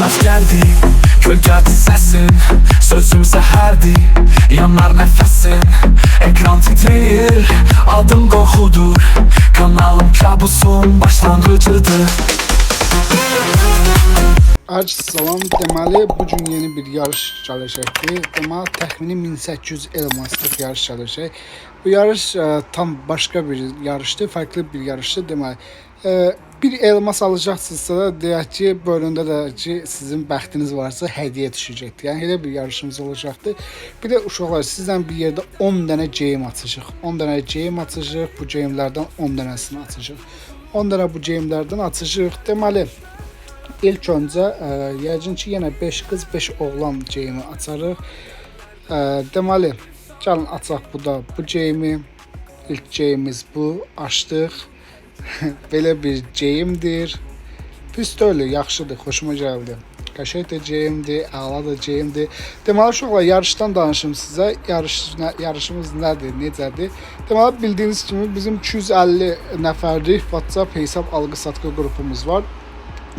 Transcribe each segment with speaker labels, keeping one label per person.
Speaker 1: Sönmez geldi gölgədir səsin, sözüm zəhərdir, yanar nəfəsin. Ekran titreyir, adım qorxudur, kanalım kabusum başlanğıcıdır.
Speaker 2: Salam, deməli bugün yeni bir yarış çalışacaqdır. Deməli təxmini 1800 elmaslıq yarış çalışacaq. Bu yarış tam başqa bir yarışdır, farklı bir yarışdır. Deməli bir elmas alacaqsınızsa da deyək ki, bölümdə də ki sizin bəxtiniz varsa hədiyyə düşəcəkdir. Yəni elə bir yarışımız olacaqdır. Bir də uşaqlar sizdən bir yerdə 10 dənə game açacağıq. 10 dənə game açacağıq. Bu gamelərdən 10 dənəsini açacağıq. 10 dənə bu gamelərdən açacağıq. Deməli İlk öncə yəqin ki yenə 5 qız 5 oğlan game'i açarıq. Deməli gəlin açaq bu da bu game'i. İlk game'imiz bu. Açdıq. Belə bir game'dir. Pis deyil, yaxşıdır, xoşuma gəldi. Qəşəng də game'dir, əla da game'dir. Deməli uşaqlar yarışdan danışım sizə. Yarışımız nədir, necədir? Deməli bildiyiniz kimi bizim 250 nəfərlik WhatsApp hesab alqı-satqı qrupumuz var.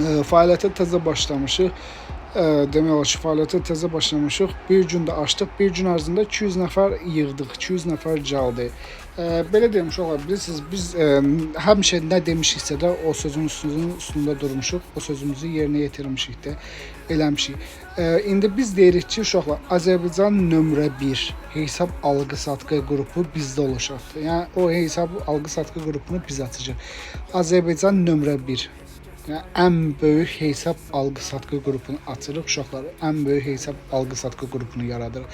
Speaker 2: Fəaliyyətə təzə başlamışıq. Demək olar ki, fəaliyyətə təzə başlamışıq. Bir gün də açdıq. Bir gün ərzində 200 nəfər yığdıq. 200 nəfər gəldi. Belə deyim uşaqlar, bilirsiniz biz həmişə nə demişiksə də o sözün üstündə durmuşuq. O sözümüzü yerinə yetirmişik də, eləmişik. İndi biz deyirik ki, uşaqlar, Azərbaycan nömrə 1 hesab alqı-satqı qrupu bizdə olacaqdır. Yəni o hesab alqı-satqı qrupunu biz açacağıq. Azərbaycan nömrə 1. Yəni ən böyük hesab alqı-satqı qrupunu açırıq uşaqlar. Ən böyük hesab alqı-satqı qrupunu yaradırıq.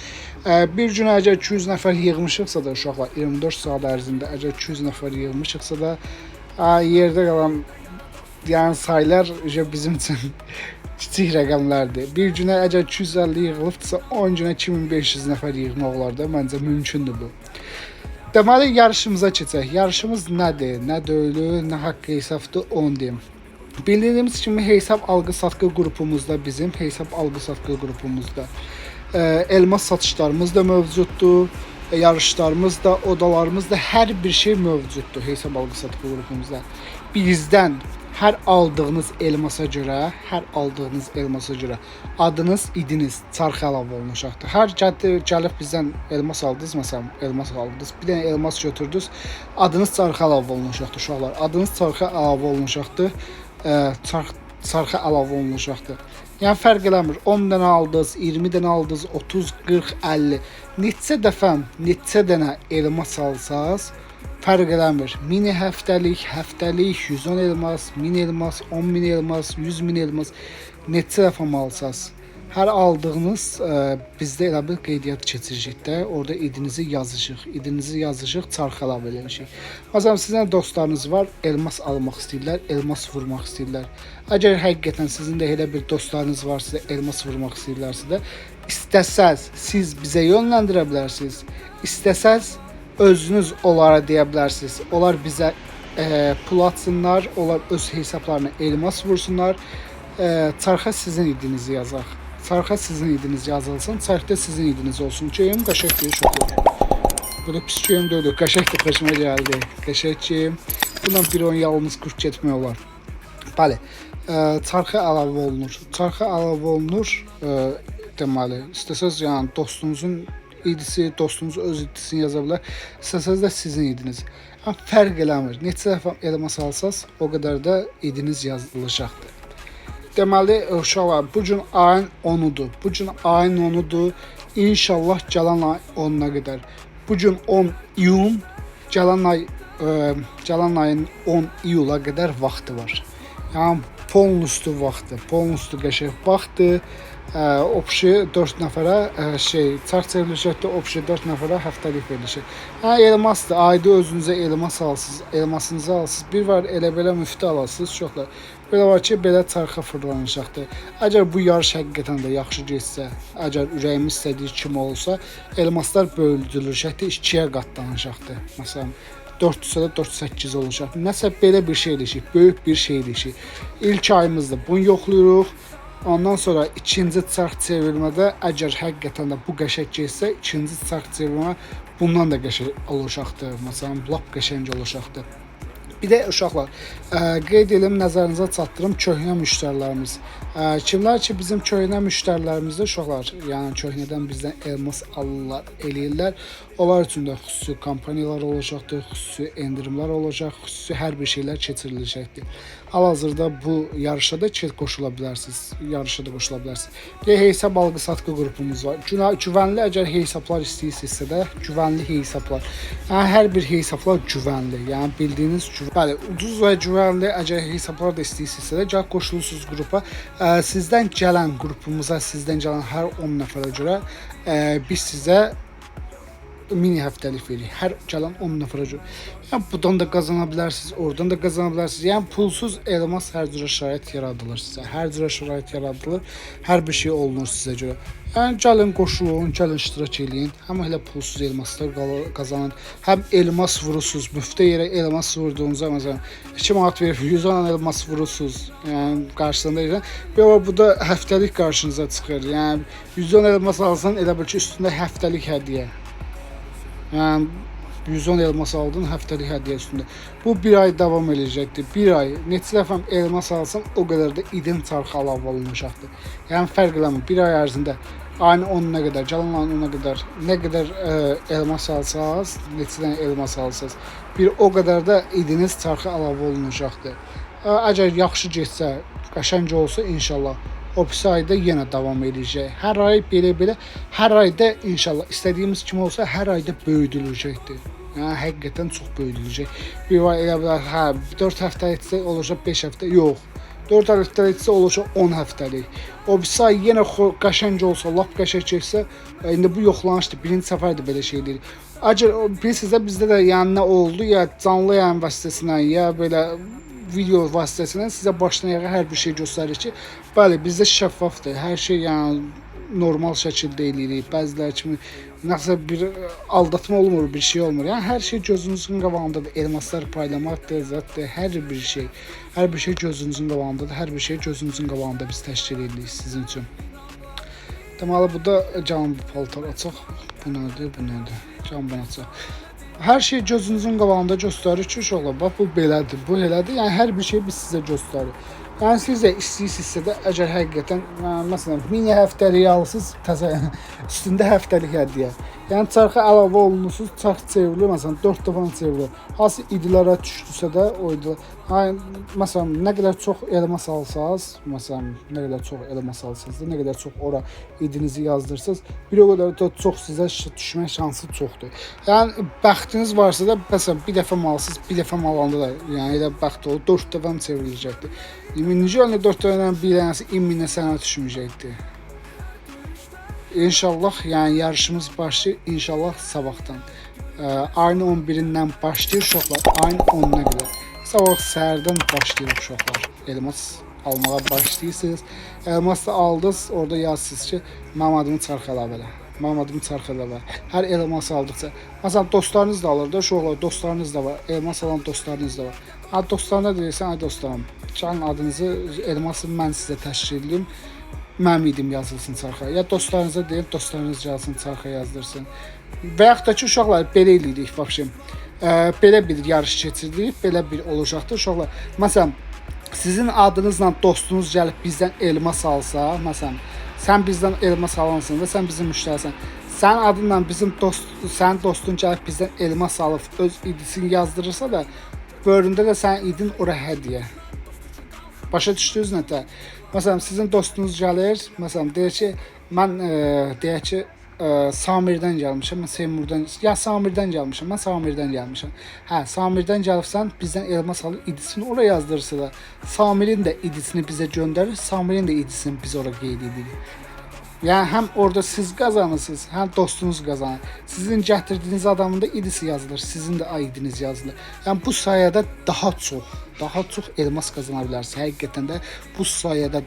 Speaker 2: Bir gün əgər 200 nəfər yığmışıqsa da uşaqlar 24 saat ərzində əgər 200 nəfər yığmışıqsa da yerdə qalan yəni saylar bizim üçün kiçik rəqəmlərdir. Bir günə əgər 250 yığılıbsa 10 günə 2500 nəfər yığmaq olar da məncə mümkündür bu. Deməli yarışımıza keçək. Yarışımız nədir? Nə döyülür, nə haqq hesabdır, onu deyim. Bildiyimiz kimi hesab alqı-satqı qrupumuzda bizim hesab alqı-satqı qrupumuzda elmas satışlarımız da mövcuddur, yarışlarımız da, odalarımız da hər bir şey mövcuddur hesab alqı-satqı qrupumuzda. Bizdən hər aldığınız elmasa görə adınız, idiniz çarxı əlavə olunacaqdır. Hər gəlib bizdən elmas aldınız, məsələn, elmas aldınız, bir dənə elmas götürdünüz, adınız çarxı əlavə olunacaqdır uşaqlar. Adınız çarxı əlavə olunacaqdır. Çarxı əlavə olunacaqdır. Yəni fərq eləmir. 10 dənə aldınız, 20 dənə aldınız, 30, 40, 50. Neçə dənə elmas alsaz fərq eləmir. Mini həftəlik, 110 elmas, 1000 elmas, 10.000 elmas, 100.000 elmas neçə dəfə alsaz. Hər aldığınız bizdə elə bir qeydiyyat keçirəcək də, orada idinizi yazışıq, çarxı əlavə eləmişik. Məsələn, sizin dostlarınız var, elmas almaq istəyirlər, elmas vurmaq istəyirlər. Əgər həqiqətən sizin də elə bir dostlarınız varsa, elmas vurmaq istəyirlərsə də, istəsəz siz bizə yönləndirə bilərsiniz, istəsəz özünüz onlara deyə bilərsiniz. Onlar bizə pul atsınlar, onlar öz hesablarına elmas vursunlar, çarxa sizin idinizi yazaq. Çarxa sizin idiniz yazılsın, çarxda sizin idiniz olsun. Game qəşəngdir, şoklar. Böyle pis game deyil, qəşəngdir, xoşuma gəldi. Qəşəng game. Bundan bir oyun yalnız 40 getmək olar. Bəli, çarxa əlavə olunur. Çarxa əlavə olunur, deməli, istəsəz yəni dostunuzun idisi, dostunuz öz idisini yaza bilər. İstəsəz də sizin idiniz. Fərq eləmir. Neçə dəfə elmas alsaz, o qədər də idiniz yazılacaqdır. Deməli, uşaqlar, bugün ayın 10'udur. İnşallah gələn ay 10'una qədər. Bugün 10 iyun, gələn ayın 10 iyula qədər vaxtı var. Yəni, polnustu vaxtı, polnustu qəşəng vaxtı. Opşi 4 nəfərə çarx çevrilişəkdə opşi 4 nəfərə həftəlik verilişək. Elmasdır, ayda özünüzə elmas alsınız, elmasınızı alsınız. Bir var elə belə müftü alasınız, çoxlar. Belə var ki, belə çarxa fırlanacaqdır. Əgər bu yarış həqiqətən də yaxşı geçsə, əgər ürəyimiz istədiyi kimi olsa, elmaslar bölünəcəkdir, 2-yə qatlanacaqdır. Məsələn, 400-ə də 408 olacaq. Nəsə belə bir şey eləyik, böyük bir şey eləyik. İlk ayımızda bunu yoxlayırıq. Ondan sonra ikinci çarx çevirmədə əgər həqiqətən də bu qəşəng keçsə, ikinci çarx çevirmə bundan da qəşəng olacaqdır. Məsələn, lap qəşəng olacaqdır. Bir də uşaqlar, qeyd edim, nəzərinizə çatdırım köhnə müştərilərimiz. Kimlər ki bizim köhnə müştərilərimizdə uşaqlar, yəni köhnədən bizdən elmas alırlar, eləyirlər. Onlar üçün də xüsusi kampaniyalar olacaqdır, xüsusi endirimlər olacaq, xüsusi hər bir şeylər keçiriləcəkdir. Hal-hazırda bu yarışa da qoşula bilərsiniz, yarışa da qoşula bilərsiniz. Bir də hesab alqı-satqı qrupumuz var. Güvənli, əgər hesablar istəyirsinizsə də, güvənli hesablar. Yəni hər bir hesablar güvənli. Yəni bildiyiniz bəli, ucuz və güvənli əgər hesablar da istəyirsinizsə də, gəl qoşulursunuz qrupa. Sizdən gələn qrupumuza, sizdən gələn hər 10 nəfərə görə biz sizə mini həftəlik veririk. Hər gələn 10 nəfərə görə. Yəni buradan da qazana bilərsiniz, oradan da qazana bilərsiniz. Yəni pulsuz elmas hər cürə şərait yaradılır sizə. Hər cürə şərait yaradılır. Hər bir şey olunur sizə görə. Yəni gəlin qoşulun, gəlin iştirak eləyin. Həm elə pulsuz elmaslar qazanın. Həm elmas vurursunuz. Müftə yerə elmas vurduğunuzda məsələn 2 manat verib 100 elmas vurursunuz. Yəni qarşısında bu da həftəlik qarşınıza çıxır. Yəni 110 elmas alsan elə bil ki üstündə həftəlik hədiyyə. Yəni 110 elmas aldın həftəlik hədiyyə üstündə. Bu bir ay davam edəcəkdir. Bir ay neçə dəfə elmas alsan o qədər də idin çarxı əlavə olunacaqdır. Yəni fərq eləmir. Bir ay ərzində ayın 10-una qədər, gələn ayın 10-una qədər nə qədər elmas alsanız, neçə dənə elmas alsanız, bir o qədər də idiniz çarxı əlavə olunacaqdır. Əgər yaxşı getsə, qəşəng olsa inşallah o pisi ayda yenə davam edəcək. Hər ay belə-belə, hər ayda inşallah istədiyimiz kimi olsa hər ayda böyüdüləcəkdir. Yəni həqiqətən çox böyüdüləcək. Bir var elə bilər, hə 4 həftə etsə olacaq 5 həftə, yox. 4 həftə etsə olacaq 10 həftəlik. O pisi ay yenə qəşəng olsa, lap qəşəng keçsə, indi bu yoxlanışdır. Birinci səfərdə belə şey deyil. Əgər bilirsiniz də bizdə də yəni nə oldu, ya canlı yayın vasitəsilə, ya belə video vasitəsilə sizə başdan ayağa hər bir şey göstərir ki, bəli, bizdə şəffafdır. Hər şey yəni normal şəkildə eləyirik. Bəziləri kimi nəsə bir aldatma olmur, bir şey olmur. Yəni hər şey gözünüzün qabağındadır. Elmaslar paylamaqdır, zətdir, hər bir şey. Hər bir şey gözünüzün qabağındadır. Hər bir şey gözünüzün qabağında biz təşkil edirik sizin üçün. Deməli, bu da can paltar açıq. Bu nədir, bu nədir? Can bunu açıq. Hər şey gözünüzün qabağında göstərir ki, uşaqlar, bax bu belədir, bu elədir. Yəni hər bir şey biz sizə göstərir. Yəni siz də istəyirsinizsə də əgər həqiqətən məsələn mini həftəlik alırsınız, təzə üstündə həftəlik hədiyyə. Yəni çarxa əlavə olunursunuz, çarx çevrilir, məsələn 4 dəfə çevrilir. Hansı idilərə düşdüsə də o idilər. Yəni məsələn nə qədər çox elmas alsanız, məsələn nə qədər çox elmas alsanız, nə qədər çox ora idinizi yazdırsınız, bir o qədər də çox sizə düşmə şansı çoxdur. Yəni bəxtiniz varsa da məsələn bir dəfə malsız, bir dəfə alanda da yəni elə bəxt olur, 4 dəfə çevriləcəkdir. Necə yəni 4 dənədən bir dənəsi 1000-ə sənə düşməyəcəkdir. İnşallah yəni yarışımız başlayır inşallah sabahdan. Ayın 11-dən başlayır uşaqlar, ayın 10-una qədər. Sabah səhərdən başlayır uşaqlar. Elmas almağa başlayırsınız. Elmas da aldınız, orada yazırsınız ki, mənim adımı çarx əlavə elə. Mənim adımı çarx əlavə. Hər elmas aldıqca, məsələn dostlarınız da alır da uşaqlar, dostlarınız da var. Elmas alan dostlarınız da var. Ha dostlarına deyirsən, ay dostlarım, gəlin adınızı elması mən sizə təşkil edeyim. Mənim idim yazılsın çarxa. Ya dostlarınıza deyib, dostlarınız gəlsin çarxa yazdırsın. Və yaxud da ki, uşaqlar belə eləyirik, vəbşim. Belə bir yarış keçiririk, belə bir olacaqdır uşaqlar. Məsələn, sizin adınızla dostunuz gəlib bizdən elmas alsa, məsələn, sən bizdən elmas alansın və sən bizim müştərisən. Sənin adınla bizim sənin dostun gəlib bizdən elmas alıb öz idisini yazdırırsa da, bölümdə də sənin idin ora hədiyyə. Başa düşdünüz nətə? Məsələn, sizin dostunuz gəlir, məsələn, deyir ki, mən deyək ki, Samirdən gəlmişəm, mən Seymurdan, ya Samirdən gəlmişəm, mən Samirdən gəlmişəm. Hə, Samirdən gəlibsən, bizdən elmas alır, idisini ora yazdırırsa da, Samirin də idisini bizə göndərir, Samirin də idisini biz ora qeyd edirik. Yəni həm orada siz qazanırsınız, həm dostunuz qazanır. Sizin gətirdiyiniz adamın da idisi yazılır, sizin də idiniz yazılır. Yəni bu sayədə daha çox elmas qazana bilərsiniz. Həqiqətən də bu sayədə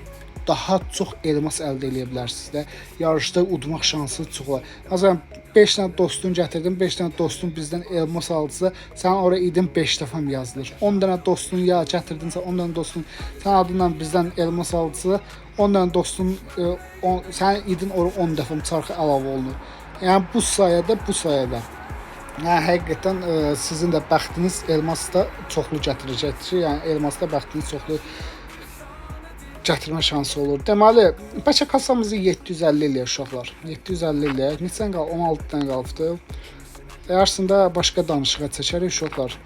Speaker 2: daha çox elmas əldə edə bilərsiniz də. Yarışda udmaq şansı çox var. Məsələn, 5 dənə dostun gətirdin, 5 dənə dostun bizdən elmas aldısa, sən oraya idin 5 dəfə yazılır. 10 dənə dostun ya gətirdinsə, 10 dənə dostun sən adından bizdən elmas aldısa, 10 dənə dostun sənin idin ora 10 dəfə çarxı əlavə olunur. Yəni bu sayədə Hə, həqiqətən sizin də bəxtiniz elmasda çoxlu gətirəcəkdir. Yəni elmasda bəxtiniz çoxlu gətirmə şansı olur. Deməli, bəlkə kasamızı 750 eləyək uşaqlar. 750 eləyək. Neçən qal? 16 dənə qalıbdı. Əslində başqa danışığa çəkərik uşaqlar.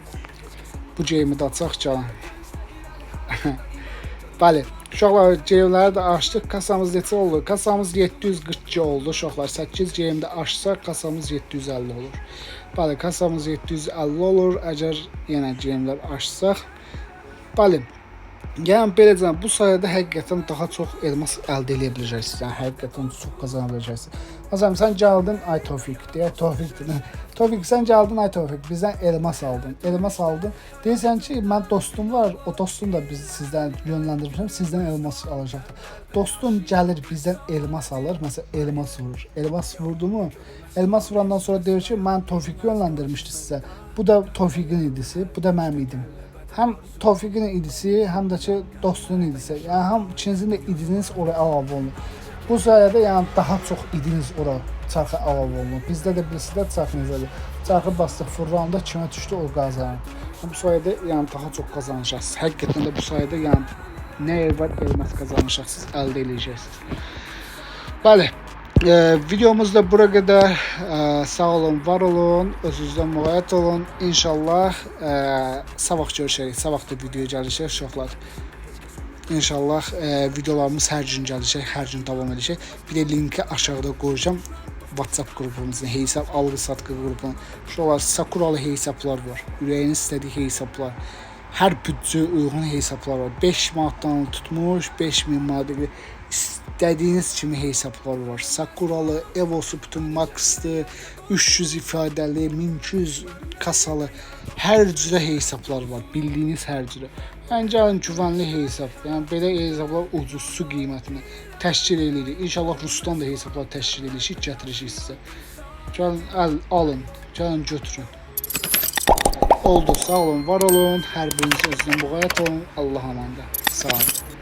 Speaker 2: Bu geyimi də açaq canım. Bəli, uşaqlar geyimləri də açdıq. Kasamız neçə oldu? Kasamız 742 oldu uşaqlar. 8 geyimdə açsaq kasamız 750 olur. Bəli, kasamız 750 olur. Əgər yenə geyimlər açsaq. Bəli. Yəni beləcə bu sayədə həqiqətən daha çox elmas əldə edə biləcəksiniz. Yəni həqiqətən çox qazana biləcəksiniz. Məsələn, sən gəldin ay Tofiq deyə, Tofiq sən gəldin ay Tofiq, bizdən elmas aldın. Elmas aldın. Deyirsən ki, mən dostum var, o dostum da biz sizdən yönləndirmişəm, sizdən elmas alacaqdır. Dostun gəlir bizdən elmas alır, məsələn elmas vurur. Elmas vurdu mu? Elmas vurandan sonra deyir ki, mən Tofiqi yönləndirmişdim sizə. Bu da Tofiqin idisi, bu da mənim idim. Həm Tofiqin idisi, həm də ki dostunun idisi. Yəni həm ikinizin də idiniz oraya əlavə olunur. Bu sayədə yəni daha çox idiniz ora çarxa əlavə olunur. Bizdə də bilirsiniz çarx necədir. Çarxı bastıq fırlananda kimə düşdü o qazanır. Bu sayədə yəni daha çox qazanacaqsınız. Həqiqətən də bu sayədə yəni nə yer var elmas qazanacaqsınız, əldə edəcəksiniz. Bəli. Videomuz da bura qədər. Sağ olun, var olun, özünüzdən müğayət olun. İnşallah sabah görüşərik. Sabah da videoya gələcək uşaqlar. İnşallah videolarımız hər gün gələcək, hər gün davam edəcək. Bir də linki aşağıda qoyacağım. WhatsApp qrupumuzun, hesab alğı-satqı qrupuna. Uşaqlar Sakuralı hesablar var. Ürəyiniz istədiyi hesablar. Hər büdcəyə uyğun hesablar var. 5 manatdan tutmuş, 5000 manat istədiyiniz kimi hesablar var. Sakuralı, Evosu, bütün Max'dı, 300 ifadəli, 1200 kasalı, hər cürə hesablar var. Bildiyiniz hər cürə. Yəni gəlin güvənli hesab. Yəni belə hesablar ucuz su qiymətinə təşkil edirik. İnşallah Rusdan da hesablar təşkil edirik, gətirəcəyik sizə. Gəlin alın, gəlin götürün. Oldu, sağ olun, var olun. Hər biriniz özünə müğayət olun. Allah amanda. Sağ olun.